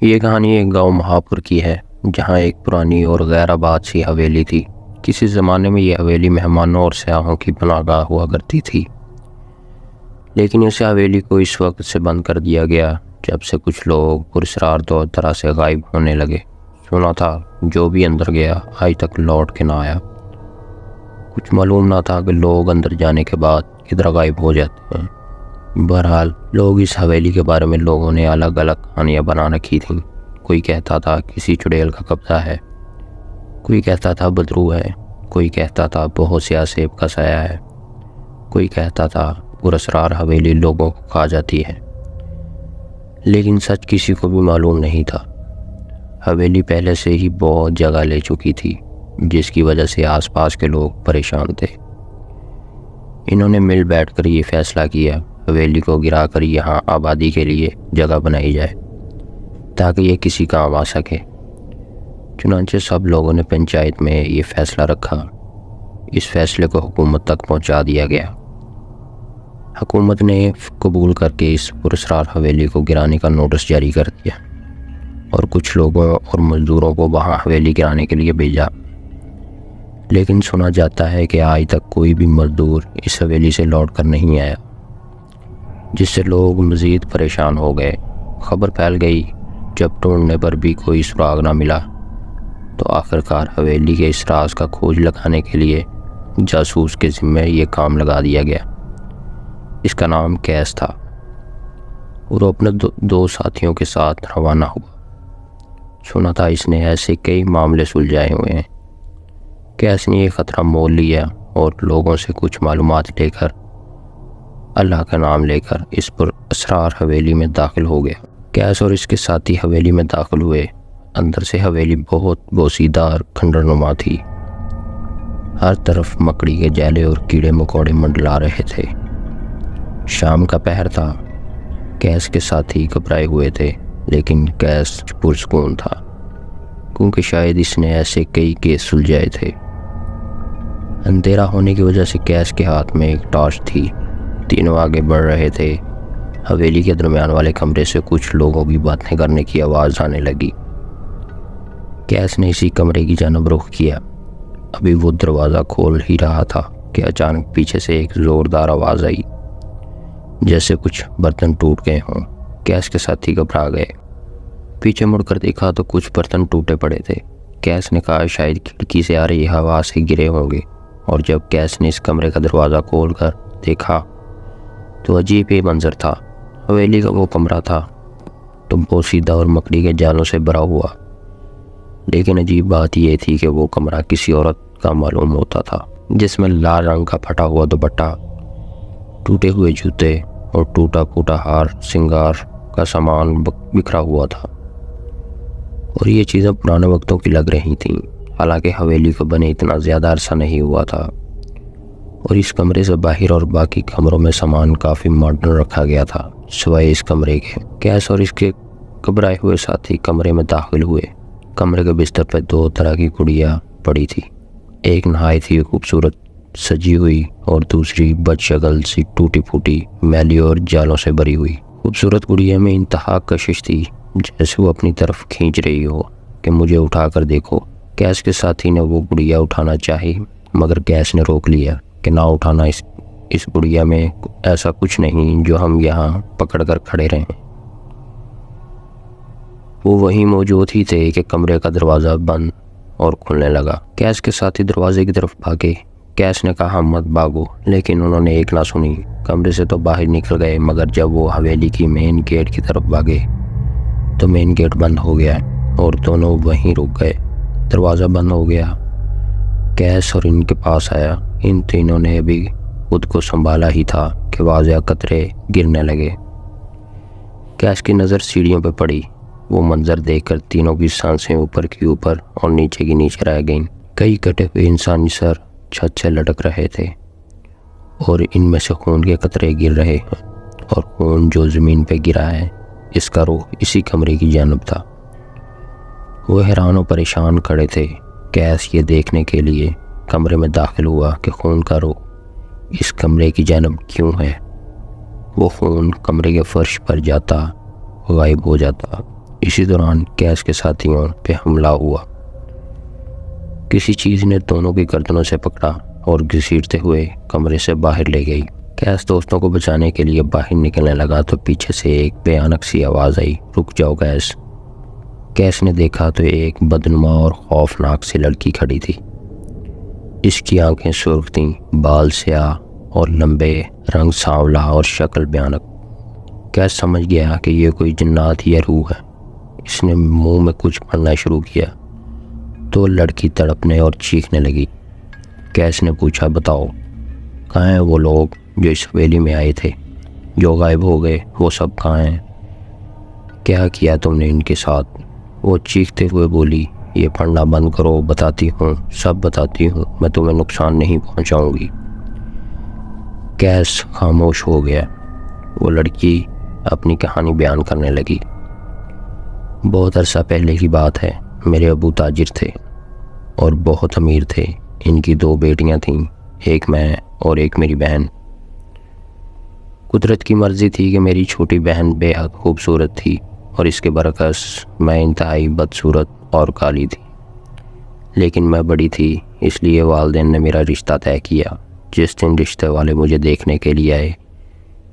یہ کہانی ایک گاؤں مہاپور کی ہے جہاں ایک پرانی اور غیر آباد سی حویلی تھی۔ کسی زمانے میں یہ حویلی مہمانوں اور سیاحوں کی پناہ گاہ ہوا کرتی تھی، لیکن اس حویلی کو اس وقت سے بند کر دیا گیا جب سے کچھ لوگ پراسرار طرح سے غائب ہونے لگے۔ سنا تھا جو بھی اندر گیا آج تک لوٹ کے نہ آیا۔ کچھ معلوم نہ تھا کہ لوگ اندر جانے کے بعد کدھر غائب ہو جاتے ہیں۔ بہرحال لوگ اس حویلی کے بارے میں لوگوں نے الگ الگ کہانیاں بنا رکھی تھیں۔ کوئی کہتا تھا کسی چڑیل کا قبضہ ہے، کوئی کہتا تھا بدرو ہے، کوئی کہتا تھا بہت سے سیب کا سایہ ہے، کوئی کہتا تھا پراسرار حویلی لوگوں کو کھا جاتی ہے، لیکن سچ کسی کو بھی معلوم نہیں تھا۔ حویلی پہلے سے ہی بہت جگہ لے چکی تھی، جس کی وجہ سے آس پاس کے لوگ پریشان تھے۔ انہوں نے مل بیٹھ کر یہ فیصلہ کیا حویلی کو گرا کر یہاں آبادی کے لیے جگہ بنائی جائے تاکہ یہ کسی کام آ سکے۔ چنانچہ سب لوگوں نے پنچایت میں یہ فیصلہ رکھا۔ اس فیصلے کو حکومت تک پہنچا دیا گیا۔ حکومت نے قبول کر کے اس پراسرار حویلی کو گرانے کا نوٹس جاری کر دیا اور کچھ لوگوں اور مزدوروں کو وہاں حویلی گرانے کے لیے بھیجا، لیکن سنا جاتا ہے کہ آج تک کوئی بھی مزدور اس حویلی سے لوٹ کر نہیں آیا، جس سے لوگ مزید پریشان ہو گئے۔ خبر پھیل گئی۔ جب ڈھونڈنے پر بھی کوئی سراغ نہ ملا تو آخرکار حویلی کے اس راز کا کھوج لگانے کے لیے جاسوس کے ذمہ یہ کام لگا دیا گیا۔ اس کا نام کیس تھا اور وہ اپنے دو ساتھیوں کے ساتھ روانہ ہوا۔ سنا تھا اس نے ایسے کئی معاملے سلجھائے ہوئے ہیں۔ کیس نے یہ خطرہ مول لیا اور لوگوں سے کچھ معلومات لے کر اللہ کا نام لے کر اس پر اسرار حویلی میں داخل ہو گیا۔ کیس اور اس کے ساتھی حویلی میں داخل ہوئے۔ اندر سے حویلی بہت بوسیدہ اور کھنڈر نما تھی۔ ہر طرف مکڑی کے جالے اور کیڑے مکوڑے منڈلا رہے تھے۔ شام کا پہر تھا۔ کیس کے ساتھی گھبرائے ہوئے تھے، لیکن کیس پرسکون تھا کیونکہ شاید اس نے ایسے کئی کیس سلجھائے تھے۔ اندھیرا ہونے کی وجہ سے کیس کے ہاتھ میں ایک ٹارچ تھی۔ تینوں آگے بڑھ رہے تھے۔ حویلی کے درمیان والے کمرے سے کچھ لوگوں کی باتیں کرنے کی آواز آنے لگی۔ کیس نے اسی کمرے کی جانب رخ کیا۔ ابھی وہ دروازہ کھول ہی رہا تھا کہ اچانک پیچھے سے ایک زوردار آواز آئی، جیسے کچھ برتن ٹوٹ گئے ہوں۔ کیس کے ساتھی گھبرا گئے۔ پیچھے مڑ کر دیکھا تو کچھ برتن ٹوٹے پڑے تھے۔ کیس نے کہا شاید کھڑکی سے آ رہی ہوا سے گرے ہوں گے، اور جب کیس نے اس کمرے کا دروازہ کھول کر دیکھا تو عجیب ہی منظر تھا۔ حویلی کا وہ کمرہ تھا تو بوسیدہ اور مکڑی کے جالوں سے بھرا ہوا، لیکن عجیب بات یہ تھی کہ وہ کمرہ کسی عورت کا معلوم ہوتا تھا، جس میں لال رنگ کا پھٹا ہوا دوپٹہ، ٹوٹے ہوئے جوتے اور ٹوٹا پھوٹا ہار سنگار کا سامان بکھرا ہوا تھا، اور یہ چیزیں پرانے وقتوں کی لگ رہی تھیں۔ حالانکہ حویلی کو بنے اتنا زیادہ عرصہ نہیں ہوا تھا، اور اس کمرے سے باہر اور باقی کمروں میں سامان کافی ماڈرن رکھا گیا تھا سوائے اس کمرے کے۔ کیس اور اس کے گھبرائے ہوئے ساتھی کمرے میں داخل ہوئے۔ کمرے کے بستر پر دو طرح کی گڑیاں پڑی تھی، ایک نہایت ہی خوبصورت سجی ہوئی اور دوسری بد شکل سی ٹوٹی پھوٹی میلی اور جالوں سے بھری ہوئی۔ خوبصورت گڑیا میں انتہا کشش تھی، جیسے وہ اپنی طرف کھینچ رہی ہو کہ مجھے اٹھا کر دیکھو۔ کیس کے ساتھی نے وہ گڑیا اٹھانا چاہی، مگر کیس نے روک لیا کہ نہ اٹھانا، اس گڑیا میں ایسا کچھ نہیں جو ہم یہاں پکڑ کر کھڑے رہیں۔ وہ وہیں موجود ہی تھے کہ کمرے کا دروازہ بند اور کھلنے لگا۔ کیس کے ساتھی دروازے کی طرف بھاگے۔ کیس نے کہا مت بھاگو، لیکن انہوں نے ایک نہ سنی۔ کمرے سے تو باہر نکل گئے، مگر جب وہ حویلی کی مین گیٹ کی طرف بھاگے تو مین گیٹ بند ہو گیا اور دونوں وہیں رک گئے۔ دروازہ بند ہو گیا۔ کیس اور ان کے پاس آیا۔ ان تینوں نے ابھی خود کو سنبھالا ہی تھا کہ واضح قطرے گرنے لگے۔ کیس کی نظر سیڑھیوں پہ پڑی۔ وہ منظر دیکھ کر تینوں کی سانسیں اوپر کی اوپر اور نیچے کی نیچے رہ گئیں۔ کئی کٹے ہوئے انسانی سر چھت سے لٹک رہے تھے اور ان میں سے خون کے قطرے گر رہے ہیں، اور خون جو زمین پہ گرا ہے اس کا رخ اسی کمرے کی جانب تھا۔ وہ حیران و پریشان کھڑے تھے۔ کیس یہ دیکھنے کے لیے کمرے میں داخل ہوا کہ خون کا رخ اس کمرے کی جانب کیوں ہے۔ وہ خون کمرے کے فرش پر جاتا، غائب ہو جاتا۔ اسی دوران کیس کے ساتھیوں پہ حملہ ہوا۔ کسی چیز نے دونوں کی گردنوں سے پکڑا اور گھسیٹتے ہوئے کمرے سے باہر لے گئی۔ کیس دوستوں کو بچانے کے لیے باہر نکلنے لگا تو پیچھے سے ایک بھیانک سی آواز آئی، رک جاؤ کیس۔ کیس نے دیکھا تو ایک بدنما اور خوفناک سی لڑکی کھڑی تھی۔ اس کی آنکھیں سرخ تھیں، بال سیاہ اور لمبے، رنگ سانولا اور شکل بھیانک۔ کیس سمجھ گیا کہ یہ کوئی جنات یا روح ہے۔ اس نے منہ میں کچھ بھرنا شروع کیا تو لڑکی تڑپنے اور چیخنے لگی۔ کیس نے پوچھا، بتاؤ کہاں ہیں وہ لوگ جو اس حویلی میں آئے تھے، جو غائب ہو گئے، وہ سب کہاں ہیں؟ کیا کیا تم نے ان کے ساتھ؟ وہ چیختے ہوئے بولی، یہ پڑھنا بند کرو، بتاتی ہوں، سب بتاتی ہوں، میں تمہیں نقصان نہیں پہنچاؤں گی۔ کیس خاموش ہو گیا۔ وہ لڑکی اپنی کہانی بیان کرنے لگی۔ بہت عرصہ پہلے کی بات ہے، میرے ابو تاجر تھے اور بہت امیر تھے۔ ان کی 2 بیٹیاں تھیں، ایک میں اور ایک میری بہن۔ قدرت کی مرضی تھی کہ میری چھوٹی بہن بے حد خوبصورت تھی اور اس کے برعکس میں انتہائی بدصورت اور کالی تھی۔ لیکن میں بڑی تھی، اس لیے والدین نے میرا رشتہ طے کیا۔ جس دن رشتے والے مجھے دیکھنے کے لیے آئے،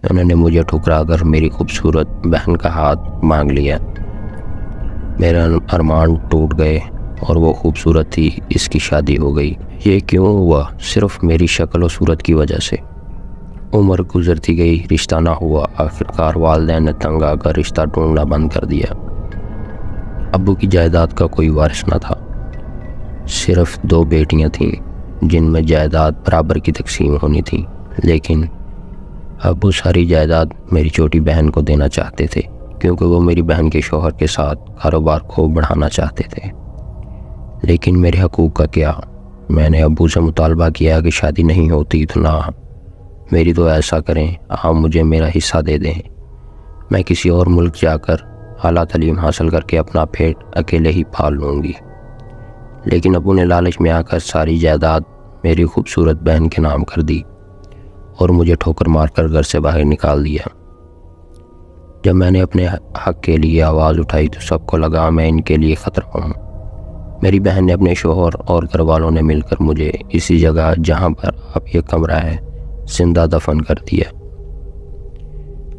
انہوں نے مجھے ٹھکرا کر میری خوبصورت بہن کا ہاتھ مانگ لیا۔ میرے ارمان ٹوٹ گئے اور وہ خوبصورت تھی، اس کی شادی ہو گئی۔ یہ کیوں ہوا؟ صرف میری شکل و صورت کی وجہ سے۔ عمر گزرتی گئی، رشتہ نہ ہوا۔ آخرکار والدین نے تنگ آ کر رشتہ ڈھونڈنا بند کر دیا۔ ابو کی جائیداد کا کوئی وارث نہ تھا، صرف 2 بیٹیاں تھیں جن میں جائیداد برابر کی تقسیم ہونی تھی۔ لیکن ابو ساری جائیداد میری چھوٹی بہن کو دینا چاہتے تھے کیونکہ وہ میری بہن کے شوہر کے ساتھ کاروبار کو بڑھانا چاہتے تھے۔ لیکن میرے حقوق کا کیا؟ میں نے ابو سے مطالبہ کیا کہ شادی نہیں ہوتی تو نہ میری، تو ایسا کریں، آپ مجھے میرا حصہ دے دیں، میں کسی اور ملک جا کر اعلیٰ تعلیم حاصل کر کے اپنا پیٹ اکیلے ہی پال لوں گی۔ لیکن ابو نے لالچ میں آ کر ساری جائیداد میری خوبصورت بہن کے نام کر دی اور مجھے ٹھوکر مار کر گھر سے باہر نکال دیا۔ جب میں نے اپنے حق کے لیے آواز اٹھائی تو سب کو لگا میں ان کے لیے خطرہ ہوں۔ میری بہن نے، اپنے شوہر اور گھر والوں نے مل کر مجھے اسی جگہ جہاں پر اب یہ کمرہ ہے زندہ دفن کر دیا۔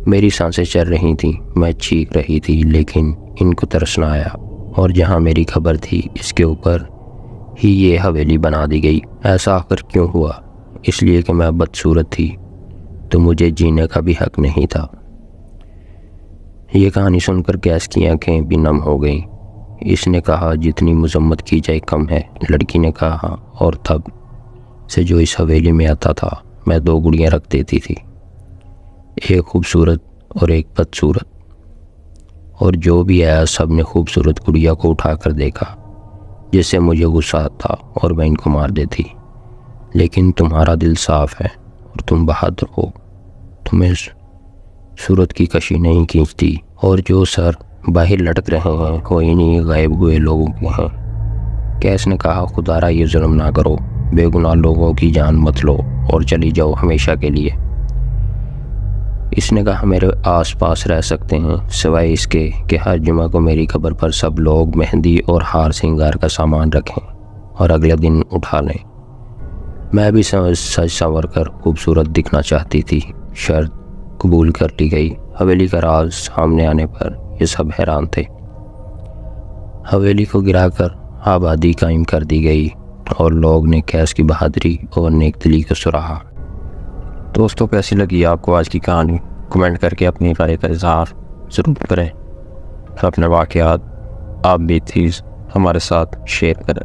میری سانسیں چل رہی تھیں، میں چیخ رہی تھی، لیکن ان کو ترس نہ آیا، اور جہاں میری خبر تھی اس کے اوپر ہی یہ حویلی بنا دی گئی۔ ایسا آخر کیوں ہوا؟ اس لیے کہ میں بدصورت تھی تو مجھے جینے کا بھی حق نہیں تھا۔ یہ کہانی سن کر کیس کی آنکھیں بھی نم ہو گئیں۔ اس نے کہا، جتنی مذمت کی جائے کم ہے۔ لڑکی نے کہا، اور تب سے جو اس حویلی میں آتا تھا میں 2 گڑیاں رکھ دیتی تھی، ایک خوبصورت اور ایک بدصورت، اور جو بھی آیا سب نے خوبصورت گڑیا کو اٹھا کر دیکھا، جس سے مجھے غصہ آتا اور میں ان کو مار دیتی۔ لیکن تمہارا دل صاف ہے اور تم بہادر ہو، تمہیں صورت کی کشی نہیں کھینچتی، اور جو سر باہر لٹک رہے ہیں وہ انہی غائب ہوئے لوگوں کے ہیں۔ کیس نے کہا، خدارا یہ ظلم نہ کرو، بے گناہ لوگوں کی جان مت لو اور چلی جاؤ ہمیشہ کے لیے۔ اس نے کہا، میرے آس پاس رہ سکتے ہیں، سوائے اس کے کہ ہر جمعہ کو میری قبر پر سب لوگ مہندی اور ہار سنگار کا سامان رکھیں اور اگلے دن اٹھا لیں۔ میں بھی سج سنور کر خوبصورت دکھنا چاہتی تھی۔ شرط قبول کر لی گئی۔ حویلی کا راز سامنے آنے پر یہ سب حیران تھے۔ حویلی کو گرا کر آبادی قائم کر دی گئی اور لوگ نے کیس کی بہادری اور نیک دلی کو سراہا۔ دوستوں، کیسی لگی آپ کو آج کی کہانی؟ کمنٹ کر کے اپنی رائے کا اظہار ضرور کریں اور اپنے واقعات آپ بھی ہمارے ساتھ شیئر کریں۔